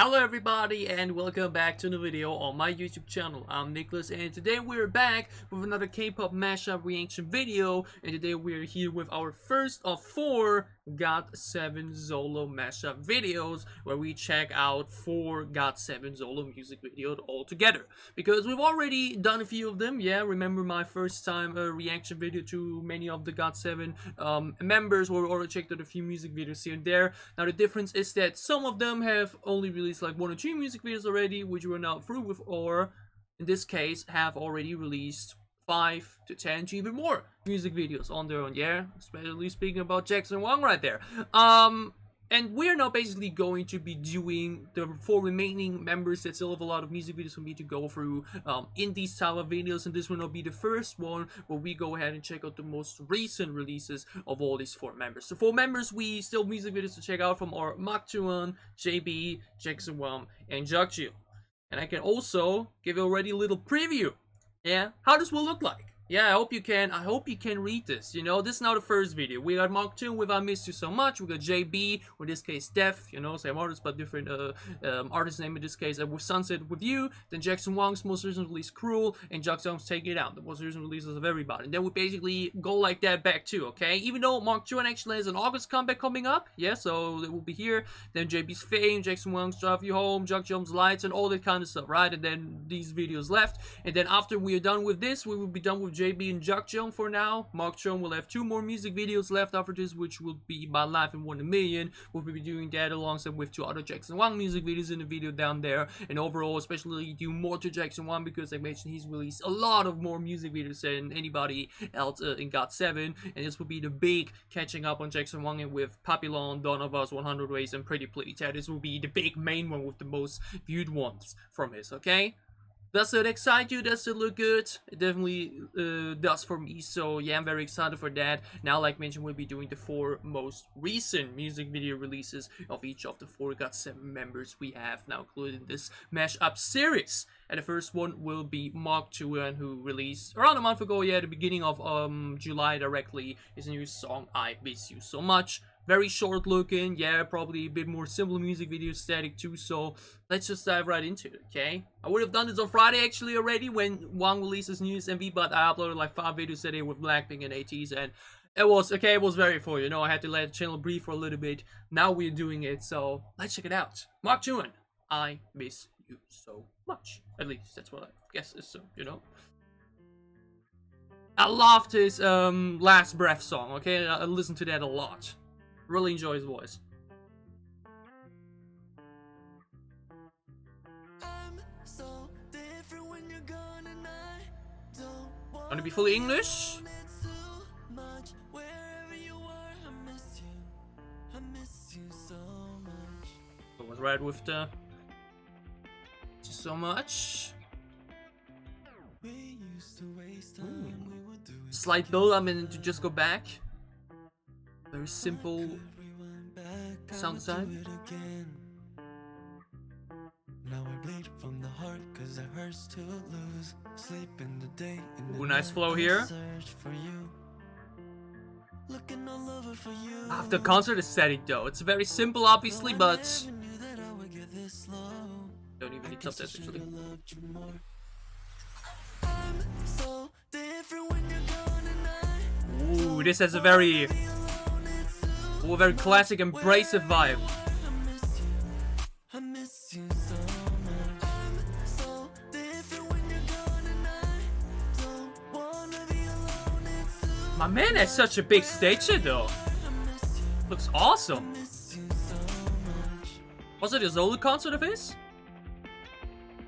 Hello everybody and welcome back to another video on my YouTube channel. I'm Nicholas and today we're back with another K-pop mashup reaction video, and today we're here with our first of 4 GOT7 Solo mashup videos where we check out 4 GOT7 Solo music videos all together. Because we've already done a few of them, yeah, remember my first time reaction video to many of the GOT7 members where we already checked out a few music videos here and there. Now the difference is that some of them have only released like 1 or 2 music videos already, which we're now through with, or in this case have already released 5 to 10 to even more music videos on their own, yeah, especially speaking about Jackson Wang right there. And we're now basically going to be doing the 4 remaining members that still have a lot of music videos for me to go through in these type of videos, and this will not be the first one where we go ahead and check out the most recent releases of all these 4 members. So 4 members we still have music videos to check out from are Tuan, JB, Jackson Wang, and YUGYEOM. And I can also give you already a little preview, yeah, how this will look like. Yeah, I hope you can read this. You know, this is now the first video. We got Mark 2 with I Miss You So Much. We got JB, or in this case Def, you know, same artist but different artist name in this case, with Sunset With You. Then Jackson Wang's most recent release Cruel, and YUGYEOM's Take It Out, the most recent releases of everybody. And then we basically go like that back too, okay? Even though Mark 2 actually has an August comeback coming up, yeah, so it will be here. Then JB's Fame, Jackson Wang's Drive You Home, YUGYEOM's Lights, and all that kind of stuff, right? And then these videos left. And then after we are done with this, we will be done with JB and YUGYEOM for now. Mark Chong will have 2 more music videos left after this, which will be My Life in 1 Million. We'll be doing that alongside with 2 other Jackson Wang music videos in the video down there. And overall, especially do more to Jackson Wang because I mentioned he's released a lot of more music videos than anybody else in GOT7. And this will be the big catching up on Jackson Wang, and with Papillon, Dawn of Us, 100 Ways, and Pretty Please. Yeah, this will be the big main one with the most viewed ones from his, okay? Does it excite you? Does it look good? It definitely does for me, so yeah, I'm very excited for that. Now, like mentioned, we'll be doing the 4 most recent music video releases of each of the 4 GOT7 members we have now included in this mashup series. And the first one will be Mark Tuan, who released around a month ago, yeah, at the beginning of July directly, his new song, I Miss You So Much. Very short looking, yeah, probably a bit more simple music video static too, so let's just dive right into it, okay? I would have done this on Friday actually already when Wang released his newest MV, but I uploaded like 5 videos today with Blackpink and ATEEZ, and it was, okay, it was very full, you know, I had to let the channel breathe for a little bit. Now we're doing it, so let's check it out. Mark Tuan, I Miss You So Much. At least, that's what I guess is, you know. I loved his Last Breath song, okay? I listened to that a lot. Really enjoy his voice. Gonna be fully English. I was right with the so much. Slight build up and to just go back. Very simple sound design. Ooh, nice flow here. After concert aesthetic though, it's very simple obviously, but don't even need subtitles actually. Ooh, this has a very classic abrasive vibe. My man has such a big stage here though. Looks awesome. Was it a solo concert of his?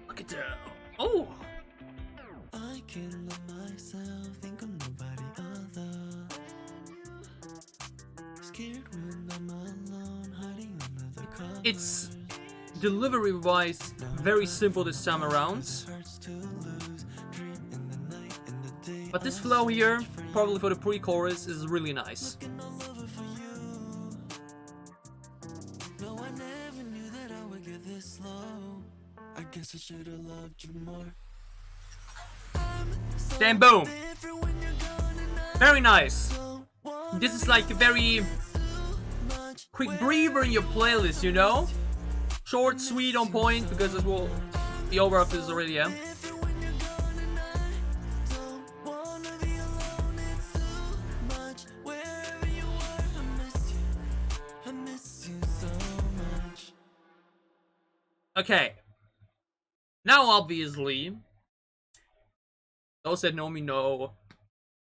Look at that. Oh. It's delivery-wise very simple this time around, but this flow here, probably for the pre-chorus, is really nice. Then boom! Very nice. This is like a very quick breather in your playlist, you know? Short, sweet, on point, because it will the overall is already, yeah. Okay. Now, obviously, those that know me know,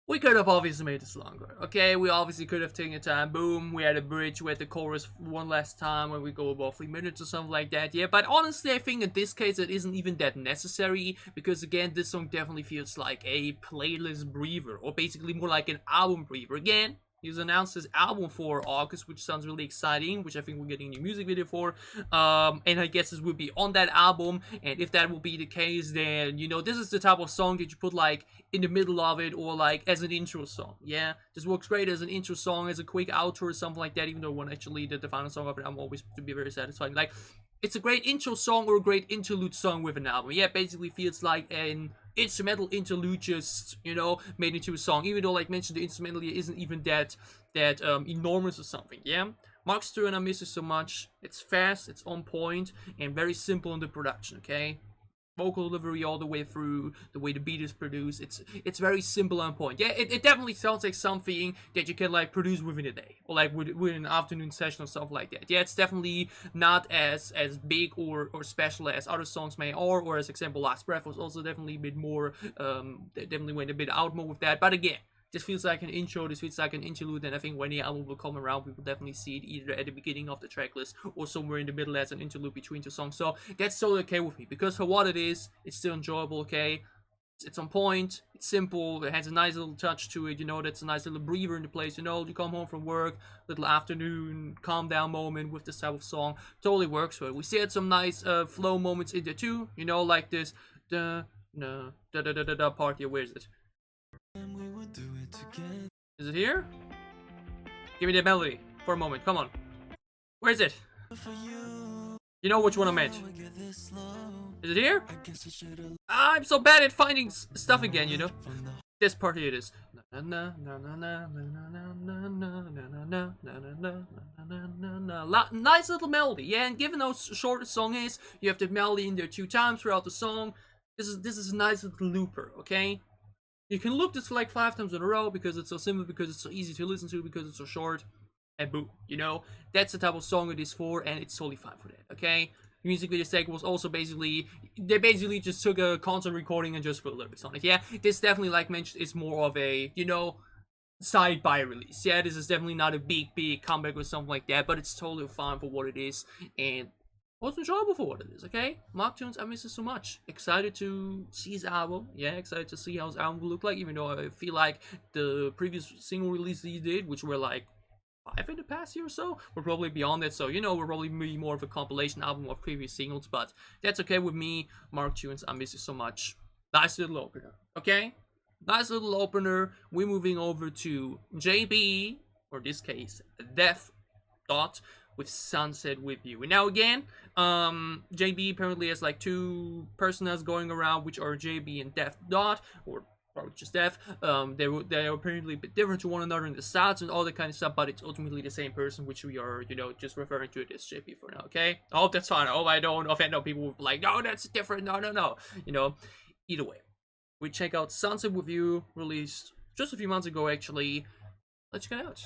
we could have obviously made this longer. Okay, we obviously could have taken a time. Boom, we had a bridge, we had the chorus one last time when we go above 3 minutes or something like that. Yeah, but honestly, I think in this case it isn't even that necessary, because again, this song definitely feels like a playlist breather, or basically more like an album breather. Again, he's announced his album for August, which sounds really exciting, which I think we're getting a new music video for. And I guess this will be on that album. And if that will be the case, then, you know, this is the type of song that you put, like, in the middle of it, or, like, as an intro song. Yeah, this works great as an intro song, as a quick outro or something like that, even though when actually the final song of it, I'm always to be very satisfied. Like, it's a great intro song or a great interlude song with an album. Yeah, it basically feels like an instrumental interlude just, you know, made into a song, even though, like mentioned, the instrumental isn't even that enormous or something. Yeah, Mark's Tuan, I miss it so much. It's fast, it's on point, and very simple in the production. Okay, vocal delivery all the way through, the way the beat is produced, it's very simple and on point. Yeah, it definitely sounds like something that you can like produce within a day, or like within an afternoon session or something like that. Yeah, it's definitely not as big or special as other songs may are, or as example Last Breath was also definitely a bit more, definitely went a bit out more with that. But again, this feels like an intro, this feels like an interlude, and I think when the album will come around, we will definitely see it either at the beginning of the track list or somewhere in the middle as an interlude between two songs. So that's totally okay with me, because for what it is, it's still enjoyable, okay? It's on point, it's simple, it has a nice little touch to it, you know, that's a nice little breather in the place, you know, you come home from work, little afternoon, calm down moment with this type of song, totally works for it. We still had some nice flow moments in there too, you know, like this, da da da da da da part here, where is it? Is it here? Give me the melody for a moment. Come on. Where is it? You know which one I meant. Is it here? I'm so bad at finding stuff again, you know. This part here it is. Nice little melody. Yeah, and given how short the song is, you have the melody in there 2 times throughout the song. This is a nice little looper, okay? You can loop this for like 5 times in a row because it's so simple, because it's so easy to listen to, because it's so short, and boom, you know, that's the type of song it is for, and it's totally fine for that, okay? The music video segment was also basically, they basically just took a concert recording and just put lyrics on it. Yeah, this definitely, like mentioned, is more of a, you know, side-by release. Yeah, this is definitely not a big comeback or something like that, but it's totally fine for what it is, and was enjoyable for what it is, okay? Mark Tunes, I miss it so much. Excited to see his album. Yeah, excited to see how his album will look like, even though I feel like the previous single releases he did, which were like 5 in the past year or so, were probably beyond that. So, you know, we're probably be more of a compilation album of previous singles, but that's okay with me. Mark Tunes, I miss it so much. Nice little opener, okay? Nice little opener. We're moving over to JB, or in this case, Death Dot, with Sunset With You. And now again, JB apparently has like 2 personas going around, which are JB and Death Dot, or probably just Death. They are apparently a bit different to one another in the styles and all that kind of stuff, but it's ultimately the same person, which we are, you know, just referring to it as JB for now, okay? I hope that's fine. I hope I don't offend no people who like, no, that's different, no. You know, either way. We check out Sunset With You, released just a few months ago, actually. Let's check it out.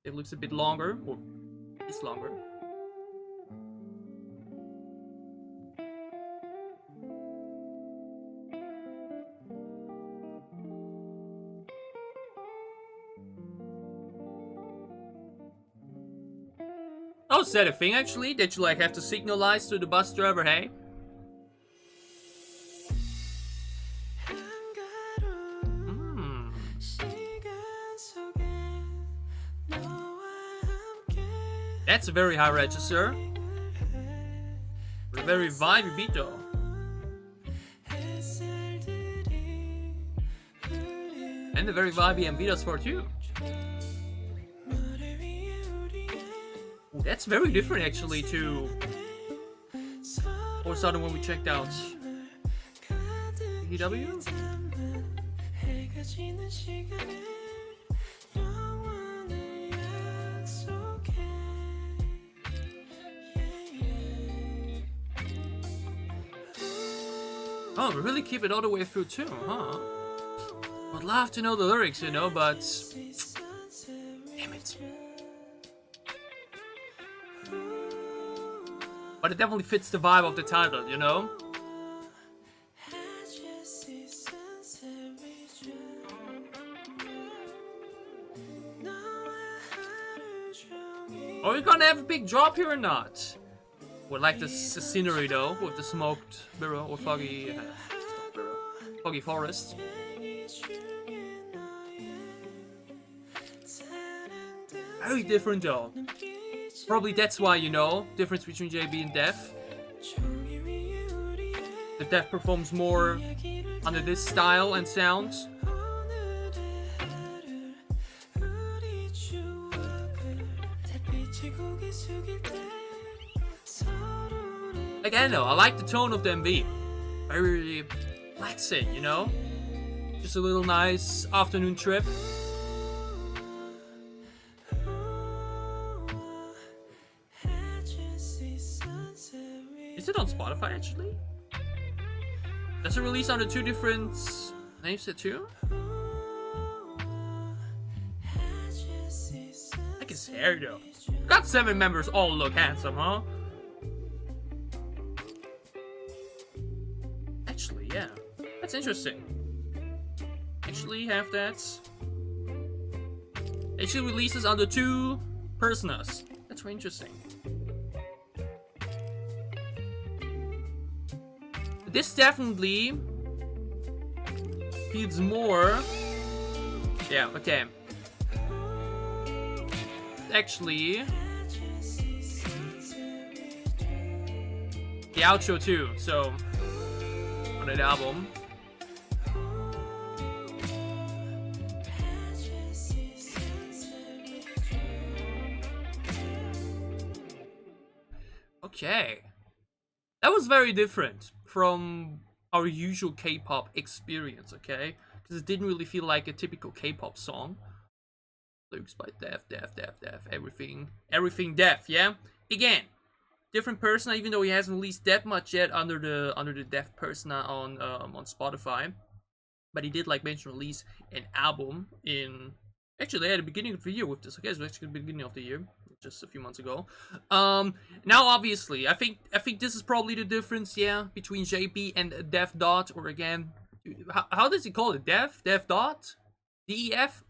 It looks a bit longer, or it's longer. Oh, is that a thing actually? That you like have to signalize to the bus driver, hey? That's a very high register. A very vibey beat though. And a very vibey MV does for too. Ooh, that's very different actually to or something when we checked out EW. Oh, really keep it all the way through too, huh? Would love to know the lyrics, you know, but damn it. But it definitely fits the vibe of the title, you know? Are we gonna have a big drop here or not? Would like the scenery though, with the smoked mirror or foggy forest. Very different though. Probably that's why, you know, difference between JB and Def. The Def performs more under this style and sound. Again though, I like the tone of the MV. Very relaxing, you know? Just a little nice afternoon trip. Is it on Spotify actually? Does it release under two different names too? I like his hair though. GOT7 members all look handsome, huh? Actually, yeah. That's interesting. Actually have that. Actually releases under two personas. That's very interesting. This definitely feels more. Yeah, okay. Actually, the outro too. So on that album. Okay, that was very different from our usual K-pop experience, okay? Because it didn't really feel like a typical K-pop song. Lyrics by Def, everything Def, yeah? Again, different persona, even though he hasn't released that much yet under the Def persona on Spotify. But he did, like mentioned, release an album in actually at the beginning of the year with this. Okay, so actually the beginning of the year, just a few months ago. Now obviously, I think this is probably the difference, yeah, between JP and Def Dot, or again, how does he call it? Def Dot, DEF?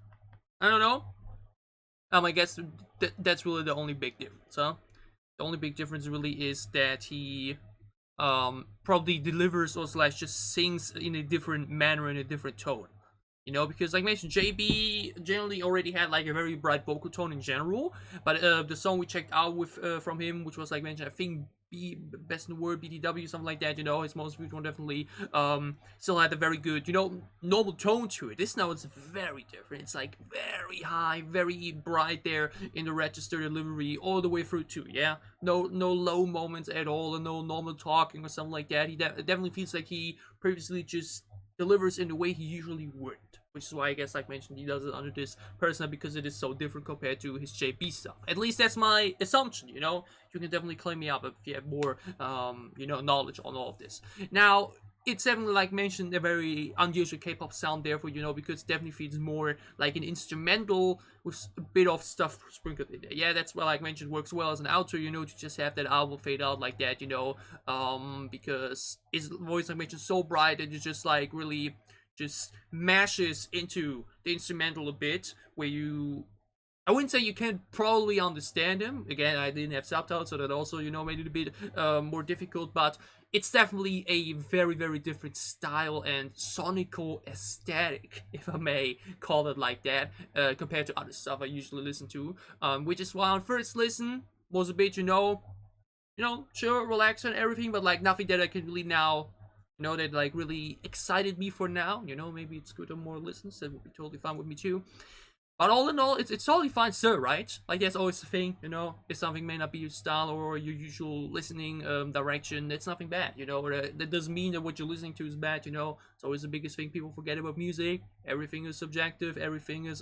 I don't know. I guess that's really the only big difference, huh? The only big difference really is that he probably delivers or slash just sings in a different manner, in a different tone. You know, because like I mentioned, JB generally already had like a very bright vocal tone in general, but the song we checked out with from him, which was like mentioned, I think Best in the World, BTW, something like that, you know, his most recent one definitely still had a very good, you know, normal tone to it. This now it's very different. It's like very high, very bright there in the register delivery all the way through too, yeah? No low moments at all, and no normal talking or something like that. He definitely feels like he previously just delivers in the way he usually would, which is why I guess, like mentioned, he does it under this persona because it is so different compared to his JP stuff. At least that's my assumption, you know. You can definitely claim me up if you have more, you know, knowledge on all of this. Now, it's definitely, like mentioned, a very unusual K-pop sound, therefore, you know, because it definitely feels more like an instrumental with a bit of stuff sprinkled in there. Yeah, that's why, like mentioned, works well as an outro, you know, to just have that album fade out like that, you know, because his voice, like mentioned, so bright that it just, like, really just mashes into the instrumental a bit, where you, I wouldn't say you can probably understand him. Again, I didn't have subtitles, so that also, you know, made it a bit more difficult, but it's definitely a very, very different style and sonical aesthetic, if I may call it like that, compared to other stuff I usually listen to, which is why on first listen was a bit, you know, sure, relax and everything, but like nothing that I can really now, you know, that like really excited me for now. You know, maybe it's good on more listens, that would be totally fine with me too. But all in all, it's totally fine, sir, right? Like, that's always the thing, you know? If something may not be your style or your usual listening direction, it's nothing bad, you know? Or that doesn't mean that what you're listening to is bad, you know? It's always the biggest thing people forget about music. Everything is subjective. Everything is,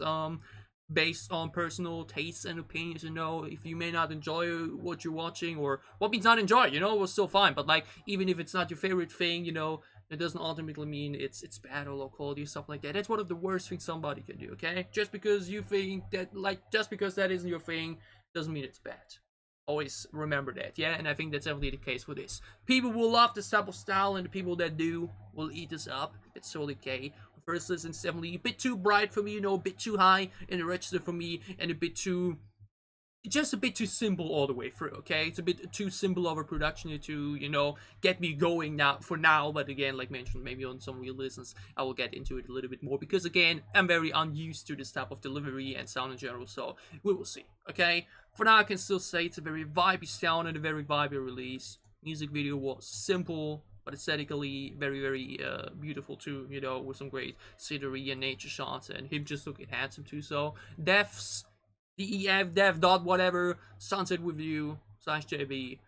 based on personal tastes and opinions. You know, if you may not enjoy what you're watching, or what means not enjoy, you know, it was still fine. But like, even if it's not your favorite thing, you know, it doesn't ultimately mean it's bad or low quality or stuff like that. That's one of the worst things somebody can do. Okay, just because you think that, like, just because that isn't your thing doesn't mean it's bad. Always remember that, yeah? And I think that's definitely the case for this. People will love this type of style, and the people that do will eat this up. It's totally okay. First listen's definitely a bit too bright for me, you know, a bit too high in the register for me, and a bit too, just a bit too simple all the way through, okay? It's a bit too simple of a production to, you know, get me going now, for now. But again, like mentioned, maybe on some real listens, I will get into it a little bit more, because again, I'm very unused to this type of delivery and sound in general, so we will see, okay? For now, I can still say it's a very vibey sound and a very vibey release. Music video was simple, but aesthetically very, very beautiful too, you know, with some great scenery and nature shots, and him just looking handsome too. So Devs, DEF, Dev dot whatever, Sunset with You /JB,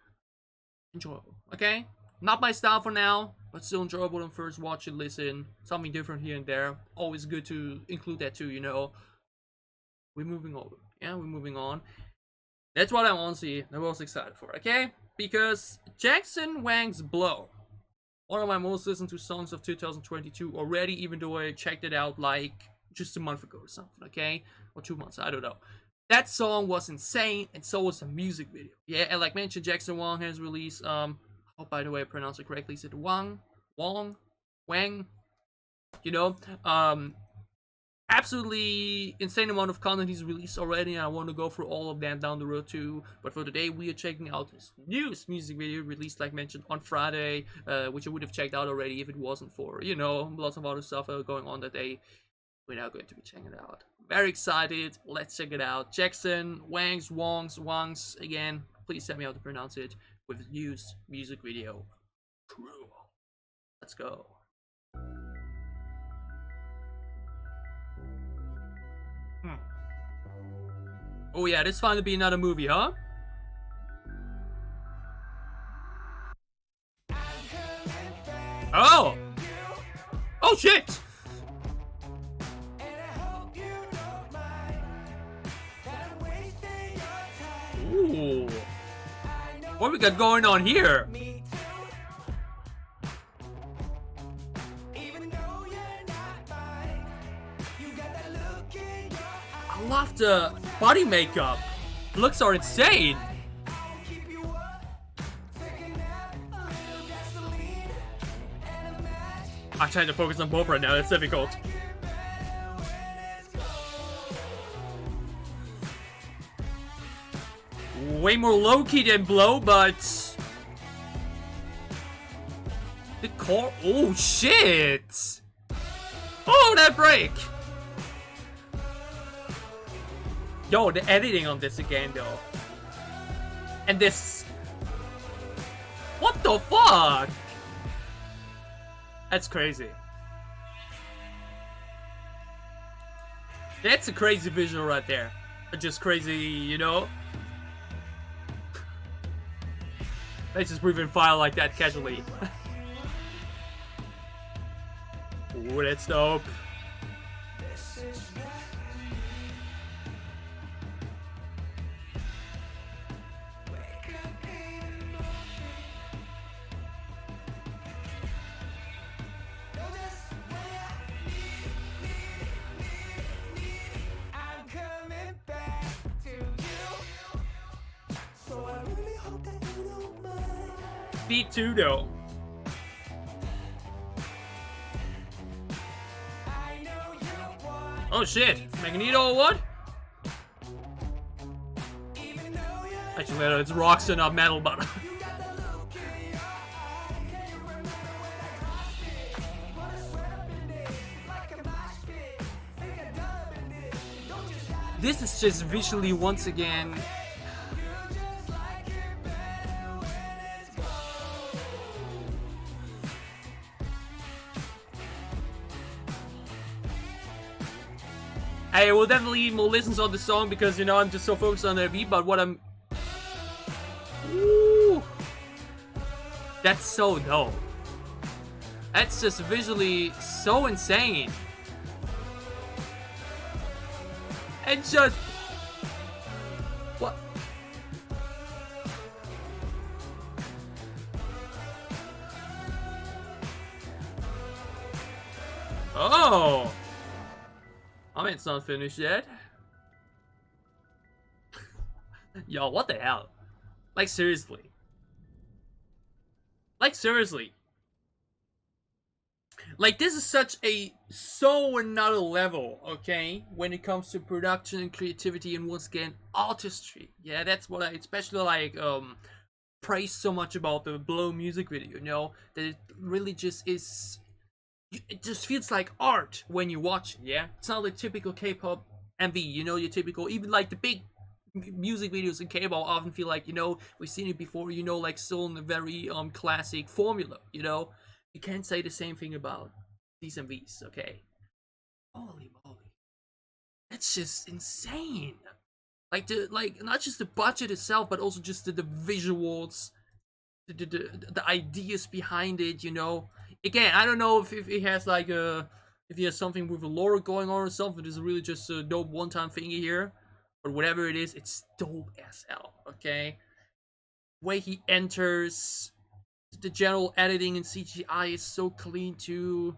enjoyable, okay? Not my style for now, but still enjoyable on first watch and listen. Something different here and there. Always good to include that too, you know. We're moving over, yeah, we're moving on. That's what I want to see, I'm most excited for, okay? Because Jackson Wang's Blow, one of my most listened to songs of 2022 already, even though I checked it out like just a month ago or something, okay? Or 2 months, I don't know. That song was insane, and so was the music video. Yeah, and like mentioned, Jackson Wang has released, oh, by the way, I pronounced it correctly, is it Wang, you know, absolutely insane amount of content he's released already, and I want to go through all of that down the road too. But for today, we are checking out his newest music video released, like mentioned, on Friday, which I would have checked out already if it wasn't for, you know, lots of other stuff going on that day. We're now going to be checking it out. Very excited. Let's check it out. Jackson Wangs, again, please tell me how to pronounce it, with his newest music video, Cruel. Let's go. Oh yeah, this found to be another movie, huh? Oh! Oh shit! Ooh. What we got going on here? I love the body makeup. Looks are insane. I'm trying to focus on both right now. It's difficult. Way more low-key than Blow, but the core. Oh shit! Oh, that break! Yo, the editing on this again, though. And this. What the fuck? That's crazy. That's a crazy visual right there. Just crazy, you know? Let's just breathe in fire like that casually. Ooh, that's dope. Beat 2 though. Oh shit, Magneto or what? Actually, it's rocks and not metal, but this is just visually once again. I will definitely need more listens on the song because, you know, I'm just so focused on the beat, but what I'm... Ooh. That's so dope. That's just visually so insane. and just what? Oh, I mean, it's not finished yet. Yo, what the hell? Like, seriously. Like, seriously. Like, this is so another level, okay? When it comes to production and creativity and, once again, artistry. Yeah, that's what I especially, like, praise so much about the Blow music video, you know? That it really just is... It just feels like art when you watch it, yeah? It's not like typical K-pop MV, you know, your typical... Even, like, the big music videos in K-pop often feel like, you know, we've seen it before, you know, like, still in a very, classic formula, you know? You can't say the same thing about these MVs, okay? Holy moly. That's just insane. Like, not just the budget itself, but also just the visuals, the ideas behind it, you know? Again, I don't know if it has, like, if he has something with a lore going on or something. This is really just a dope one-time thingy here. But whatever it is, it's dope as hell, okay? The way he enters... The general editing and CGI is so clean too.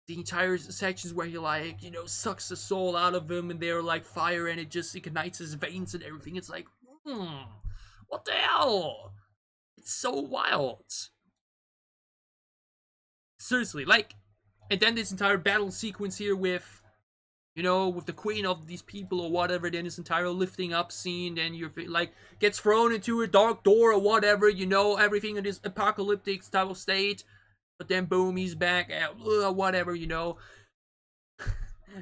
The entire sections where he, like, you know, sucks the soul out of him and they're like fire and it just ignites his veins and everything. It's like, what the hell? It's so wild. Seriously, like, and then this entire battle sequence here with, you know, with the queen of these people or whatever, then this entire lifting up scene, then you're like, gets thrown into a dark door or whatever, you know, everything in this apocalyptic type of state, but then boom, he's back, whatever, you know.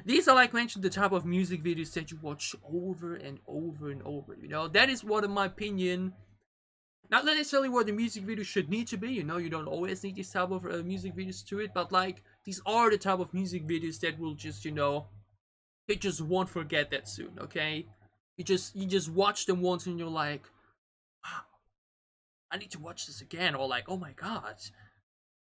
These are, like mentioned, the type of music videos that you watch over and over and over, you know. That is what, in my opinion, not necessarily what the music video should need to be, you know, you don't always need this type of music videos to it, but, like, these are the type of music videos that will just, you know, they just won't forget that soon, okay? You just watch them once and you're like, wow, I need to watch this again, or like, oh my god,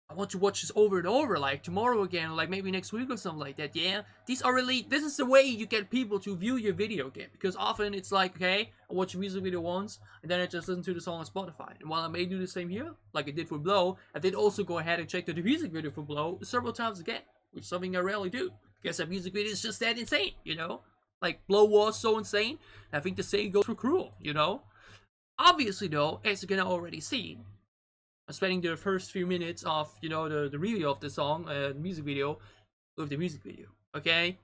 I want to watch this over and over, like tomorrow again, or like maybe next week or something like that. Yeah, these are really, this is the way you get people to view your video game, because often it's like, okay, I watch a music video once and then I just listen to the song on Spotify. And while I may do the same here, like I did for Blow, I did also go ahead and check the music video for Blow several times again, which is something I rarely do. Guess that music video is just that insane, you know? Like, Blow was so insane, I think the same goes for Cruel, you know? Obviously, though, as you can already see, I'm spending the first few minutes of, you know, the review of the song, music video, with the music video, okay?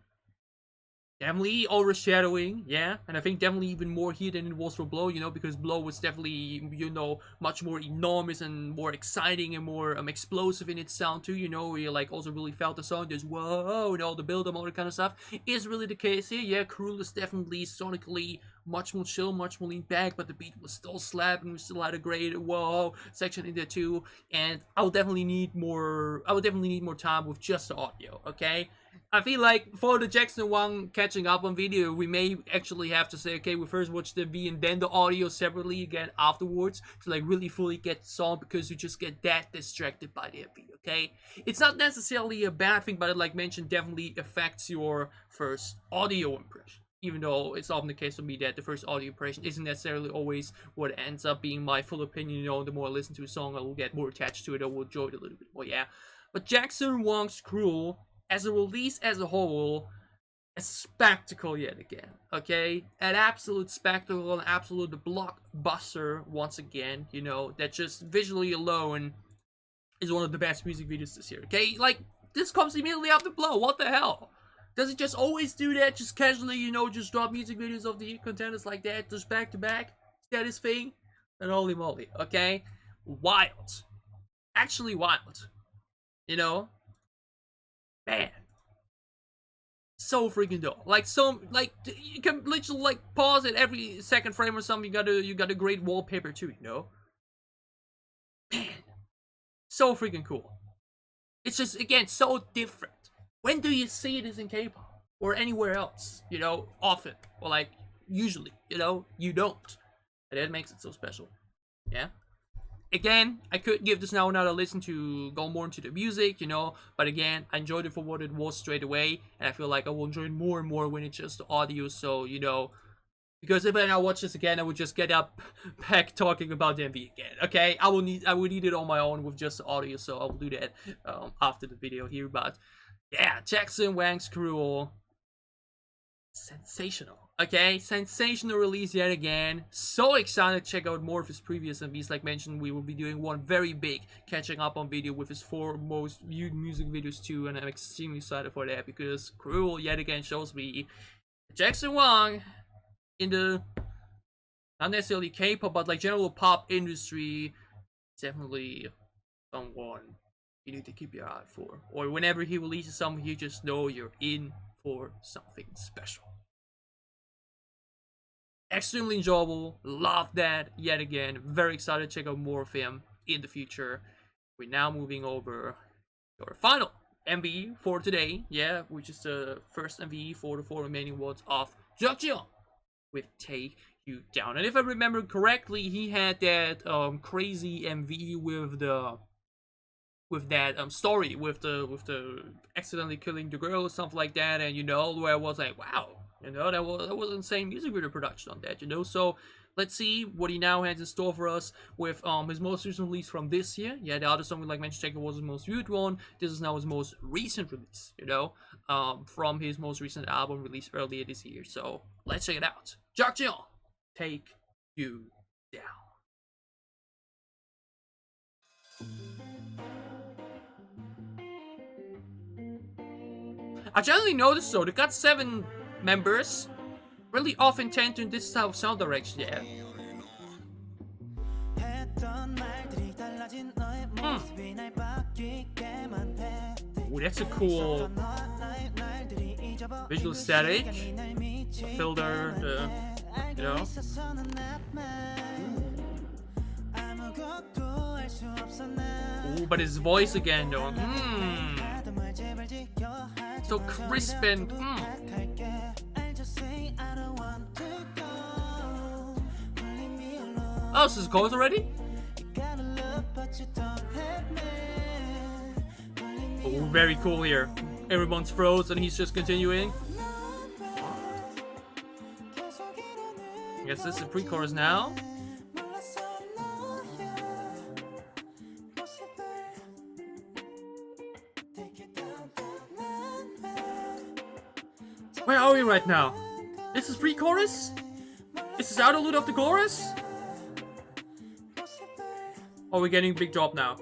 Definitely overshadowing, yeah, and I think definitely even more here than it was for Blow, you know, because Blow was definitely, you know, much more enormous and more exciting and more explosive in its sound too, you know, you like also really felt the song, just whoa, and all the build up, all that kind of stuff, is really the case here. Yeah, Cruel is definitely sonically much more chill, much more lean back, but the beat was still slapping, we still had a great whoa section in there too, and I would definitely need more time with just the audio, okay? I feel like for the Jackson one catching up on video, we may actually have to say, okay, we first watch the V and then the audio separately again afterwards to like really fully get the song, because you just get that distracted by the MV, okay? It's not necessarily a bad thing, but like mentioned, definitely affects your first audio impression. Even though it's often the case for me that the first audio impression isn't necessarily always what ends up being my full opinion, you know, the more I listen to a song, I will get more attached to it, I will enjoy it a little bit more, yeah? But Jackson Wang's Cruel, as a release as a whole, a spectacle yet again, okay? An absolute spectacle, an absolute blockbuster once again, you know, that just visually alone is one of the best music videos this year, okay? Like, this comes immediately after Blow, what the hell? Does it just always do that, just casually, you know, just drop music videos of the contenders like that, just back to back? Is that his thing? And holy moly, okay? Wild. Actually wild. You know? Man, so freaking dope. Like, so, like, you can literally like pause it every second frame or something. You got a great wallpaper too, you know. Man, so freaking cool. It's just, again, so different. When do you see this in K-pop or anywhere else? You know, often, or like usually, you know, you don't, and that makes it so special. Yeah. again, I could give this now another listen to go more into the music, you know, but again, I enjoyed it for what it was straight away, and I feel like I will enjoy it more and more when it's just the audio, so, you know, because if I now watch this again, I would just get up back talking about the MV again, okay? I would need it on my own with just the audio, so I will do that after the video here, but yeah, Jackson Wang's Cruel. Sensational. Okay, sensational release yet again. So excited to check out more of his previous MVs. Like mentioned, we will be doing one very big catching up on video with his 4 most viewed music videos too, and I'm extremely excited for that because Cruel yet again shows me Jackson Wang in the not necessarily K-pop but like general pop industry, definitely someone you need to keep your eye out for. Or whenever he releases something, you just know you're in for something special. Extremely enjoyable, love that yet again, very excited to check out more of him in the future. We're now moving over to our final MV for today, yeah, which is the first MV for the 4 remaining ones of YUGYEOM with Take You Down. And if I remember correctly, he had that crazy MV with that story with the accidentally killing the girl or something like that, and you know, where I was like, wow, you know, that was insane music video production on that, you know. So let's see what he now has in store for us with his most recent release from this year. Yeah, the other song we like mentioned check was his most viewed one. This is now his most recent release, you know, from his most recent album released earlier this year. So let's check it out. YUGYEOM, Take You Down. I generally noticed though, the GOT7 members really often tend to in this style of sound direction, yeah. Ooh, that's a cool visual aesthetic. The filter, you know. Ooh, but his voice again though. So crisp and Oh, this is goes already? Oh, very cool here. Everyone's froze and he's just continuing. I guess this is the pre-chorus now. Where are we right now? This is pre-chorus? Is this interlude of the chorus? Or are we getting a big drop now?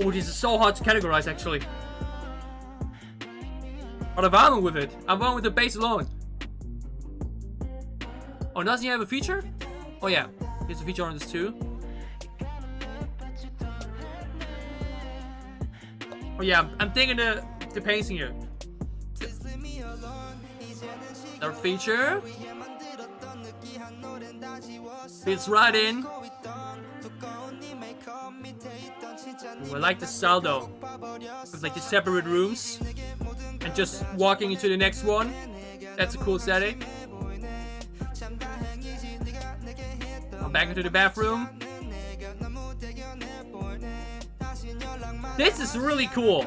Oh, this is so hard to categorize actually. But I'm fine with it. I'm fine with the bass alone. Oh, doesn't he have a feature? Oh yeah, he has a feature on this too. Oh yeah, I'm thinking the pacing here. Our feature fits right in. Ooh, I like the style though. It's like the separate rooms and just walking into the next one. That's a cool setting. I'm back into the bathroom. This is really cool.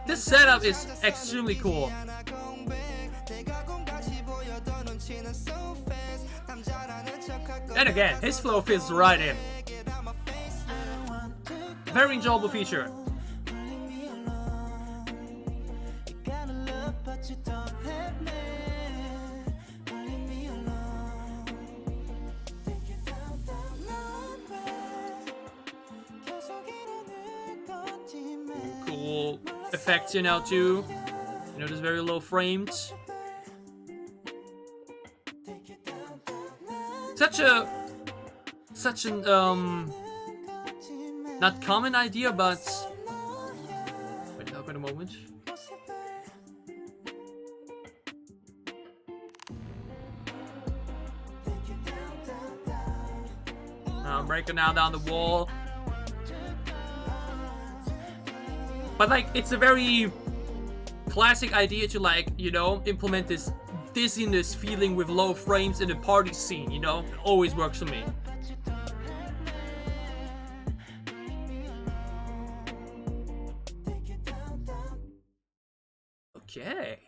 This setup is extremely cool. And again, his flow fits right in. Very enjoyable feature. Cool effects here now too. You know, there's very low frames. Such an not common idea, but wait up in a moment. Now I'm breaking now down the wall. But like, it's a very classic idea to like, you know, implement this dizziness feeling with low frames in the party scene, you know? Always works for me. Okay.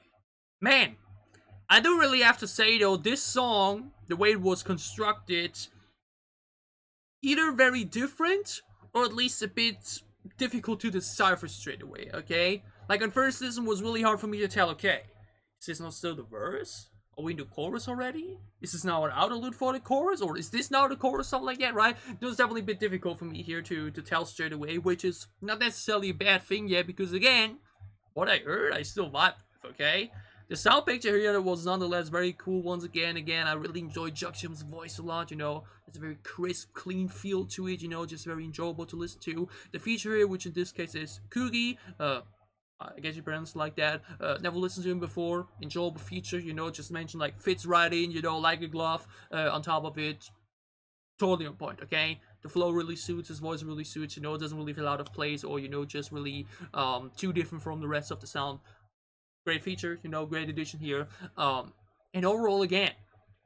Man, I don't really have to say though, this song, the way it was constructed, either very different or at least a bit difficult to decipher straight away, okay? Like on first listen was really hard for me to tell, okay, is this not still the verse? Are we in the chorus already? Is this now an interlude for the chorus? Or is this now the chorus, something like that, right? It was definitely a bit difficult for me here to tell straight away, which is not necessarily a bad thing yet, because again, what I heard, I still vibe with, okay? The sound picture here was nonetheless very cool once again. I really enjoyed YUGYEOM's voice a lot, you know. There's a very crisp, clean feel to it, you know, just very enjoyable to listen to. The feature here, which in this case is Coogie, I guess you pronounce it like that. Never listened to him before. Enjoyable feature, you know, just mentioned like fits right in, you know, like a glove on top of it. Totally on point, okay? The flow really suits, his voice really suits, you know, it doesn't really feel out of place or, you know, just really too different from the rest of the sound. Great feature, you know, great addition here. And overall, again,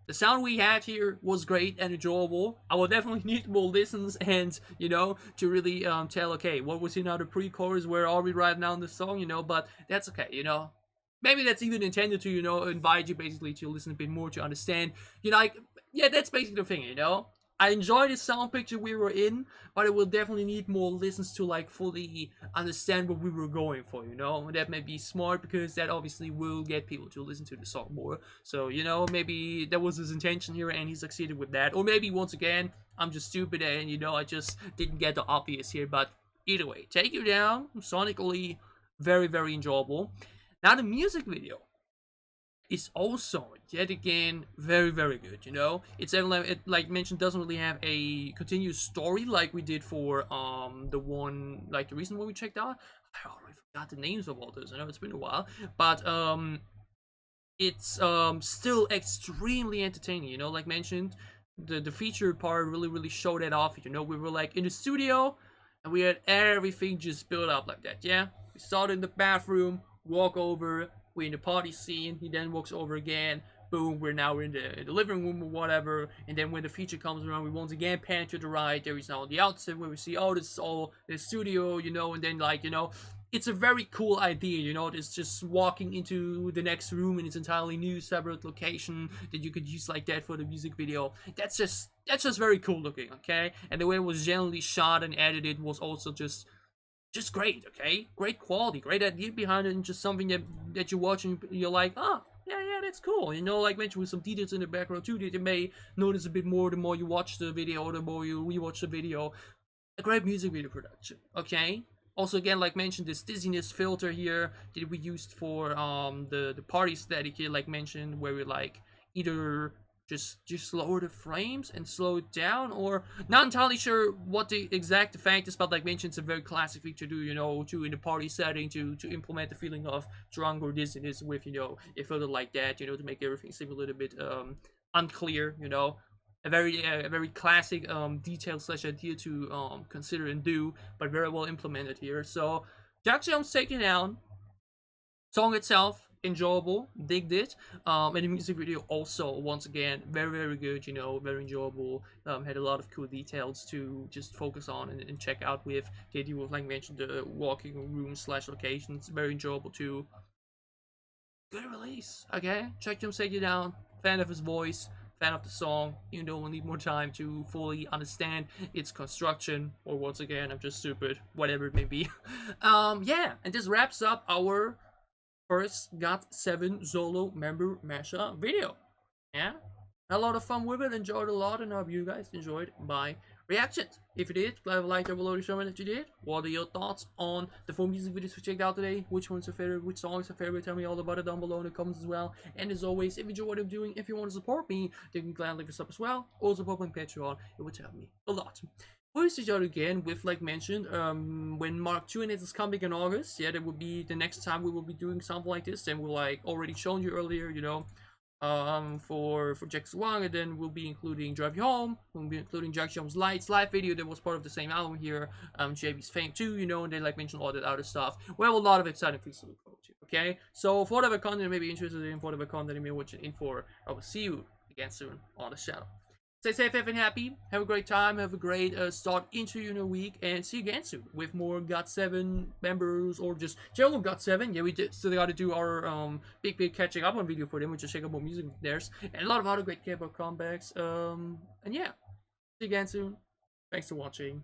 the sound we had here was great and enjoyable. I will definitely need more listens and, you know, to really tell, okay, what was in the pre-chorus, where are we right now in the song, you know, but that's okay, you know. Maybe that's even intended to, you know, invite you basically to listen a bit more, to understand, you know, like, yeah, that's basically the thing, you know. I enjoyed the sound picture we were in, but it will definitely need more listens to like fully understand what we were going for, you know. And that may be smart, because that obviously will get people to listen to the song more. So, you know, maybe that was his intention here and he succeeded with that. Or maybe once again, I'm just stupid and, you know, I just didn't get the obvious here. But either way, Take You Down, sonically very, very enjoyable. Now the music video is also yet again very, very good, you know. It's like mentioned, doesn't really have a continuous story like we did for the one, like the recent one we checked out. I already forgot the names of all those, I know it's been a while, but it's still extremely entertaining, you know. Like mentioned, the feature part really showed that off, you know. We were like in the studio and we had everything just built up like that. Yeah, we started in the bathroom, walk over, we're in the party scene, he then walks over again, boom, we're now in the living room or whatever, and then when the feature comes around, we once again pan to the right, there is now the outside where we see, oh, this is all the studio, you know, and then like, you know, it's a very cool idea, you know. It's just walking into the next room in its entirely new separate location that you could use like that for the music video. That's just very cool looking, okay? And the way it was generally shot and edited was also just great, okay? Great quality, great idea behind it, and just something that you're watching, you're like, oh, yeah, that's cool. You know, like mentioned with some details in the background too that you may notice a bit more the more you watch the video, or the more you rewatch the video. A great music video production, okay? Also, again, like mentioned, this dizziness filter here that we used for the party aesthetic here, like mentioned, where we like either just lower the frames and slow it down, or not entirely sure what the exact effect is, but like mentioned, it's a very classic feature to, you know, to in the party setting to implement the feeling of drunk or dizziness with, you know, a filter like that, you know, to make everything seem a little bit unclear, you know. A very classic detail slash idea to consider and do, but very well implemented here. So YUGYEOM's Take It Down song itself, enjoyable, digged it, and the music video also, once again, very good, you know, very enjoyable. Had a lot of cool details to just focus on and check out with. The idea was, like mentioned, the walking room slash locations, very enjoyable too. Good release, okay? YUGYEOM Take It Down, fan of his voice, fan of the song, even though we'll need more time to fully understand its construction, or once again, I'm just stupid, whatever it may be. Yeah, and this wraps up our first GOT7 solo member mashup video. Yeah, had a lot of fun with it, enjoyed a lot, and I hope you guys enjoyed my reactions. If you did, leave a like down below to show me that you did. What are your thoughts on the 4 music videos we checked out today? Which one's your favorite? Which song is your favorite? Tell me all about it down below in the comments as well. And as always, if you enjoy what I'm doing, if you want to support me, then you can gladly leave a sub as well, or support my Patreon. It would help me a lot. We'll see you again with, like mentioned, when Mark 2 is coming in August. Yeah, that would be the next time we will be doing something like this. And we'll like already shown you earlier, you know. for Jack's Wang, and then we'll be including Drive You Home. We'll be including Jack Young's Lights live video that was part of the same album here. JB's Fame too, you know, and they like mentioned all that other stuff. We have a lot of exciting things to look forward to. Okay, so for whatever content you may be interested in, for whatever content you may watch in for, I will see you again soon on the channel. Stay safe, and happy. Have a great time. Have a great start into your new week, and see you again soon with more GOT7 members or just general GOT7. Yeah, we still got to do our big catching up on video for them, which is check out more music of theirs, and a lot of other great K-pop comebacks. And yeah, see you again soon. Thanks for watching.